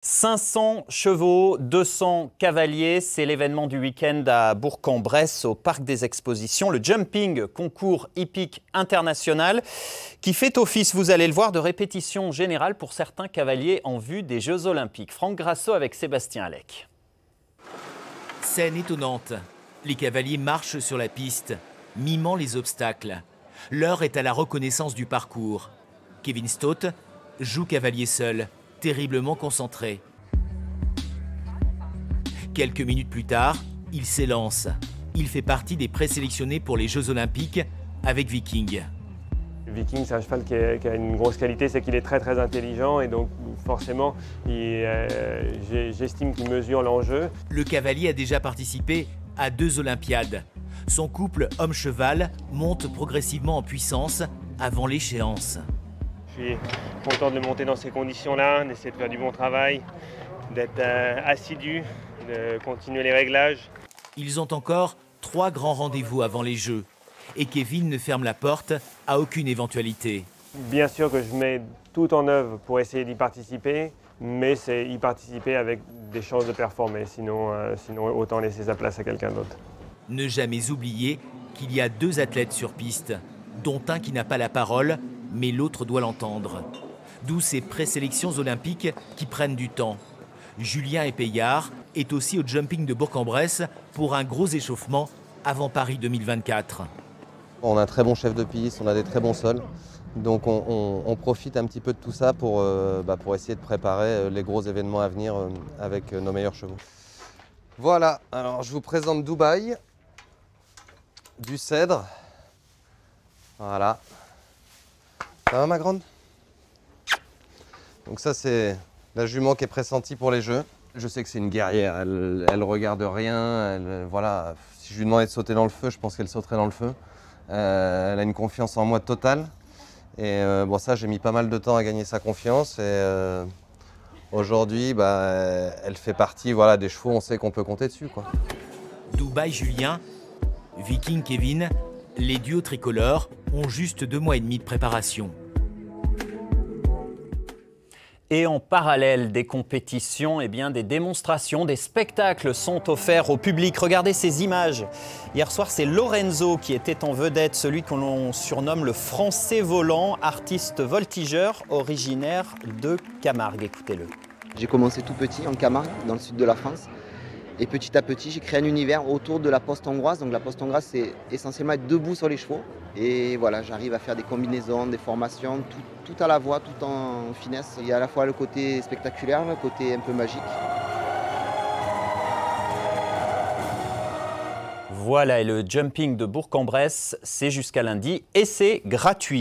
500 chevaux, 200 cavaliers, c'est l'événement du week-end à Bourg-en-Bresse au Parc des Expositions, le Jumping Concours hippique international qui fait office, vous allez le voir, de répétition générale pour certains cavaliers en vue des Jeux Olympiques. Franck Grasso avec Sébastien Alec. Scène étonnante, les cavaliers marchent sur la piste, mimant les obstacles. L'heure est à la reconnaissance du parcours. Kevin Stott joue cavalier seul, terriblement concentré. Quelques minutes plus tard, il s'élance. Il fait partie des présélectionnés pour les Jeux Olympiques avec Viking. Viking, c'est un cheval qui a une grosse qualité, c'est qu'il est très intelligent et donc forcément, j'estime qu'il mesure l'enjeu. Le cavalier a déjà participé à 2 Olympiades. Son couple homme-cheval monte progressivement en puissance avant l'échéance. Je suis content de le monter dans ces conditions-là, d'essayer de faire du bon travail, d'être assidu, de continuer les réglages. Ils ont encore 3 grands rendez-vous avant les Jeux. Et Kevin ne ferme la porte à aucune éventualité. Bien sûr que je mets tout en œuvre pour essayer d'y participer, mais c'est y participer avec des chances de performer, sinon autant laisser sa place à quelqu'un d'autre. Ne jamais oublier qu'il y a 2 athlètes sur piste, dont un qui n'a pas la parole, mais l'autre doit l'entendre. D'où ces présélections olympiques qui prennent du temps. Julien Epeyard est aussi au Jumping de Bourg-en-Bresse pour un gros échauffement avant Paris 2024. On a un très bon chef de piste, on a des très bons sols. Donc on profite un petit peu de tout ça pour essayer de préparer les gros événements à venir avec nos meilleurs chevaux. Voilà, alors je vous présente Dubaï, du cèdre. Voilà. Ça va ma grande? Donc ça c'est la jument qui est pressentie pour les Jeux. Je sais que c'est une guerrière, elle regarde rien, voilà. Si je lui demandais de sauter dans le feu, je pense qu'elle sauterait dans le feu. Elle a une confiance en moi totale. Et ça, j'ai mis pas mal de temps à gagner sa confiance. Et aujourd'hui, elle fait partie des chevaux, on sait qu'on peut compter dessus, quoi. Dubaï Julien, Viking Kevin, les duos tricolores ont juste 2 mois et demi de préparation. Et en parallèle des compétitions, des démonstrations, des spectacles sont offerts au public. Regardez ces images. Hier soir, c'est Lorenzo qui était en vedette, celui que l'on surnomme le Français volant, artiste voltigeur originaire de Camargue. Écoutez-le. J'ai commencé tout petit en Camargue, dans le sud de la France. Et petit à petit, j'ai créé un univers autour de la poste hongroise. Donc la poste hongroise, c'est essentiellement être debout sur les chevaux. Et voilà, j'arrive à faire des combinaisons, des formations, tout à la voix, tout en finesse. Il y a à la fois le côté spectaculaire, le côté un peu magique. Voilà, et le Jumping de Bourg-en-Bresse, c'est jusqu'à lundi et c'est gratuit.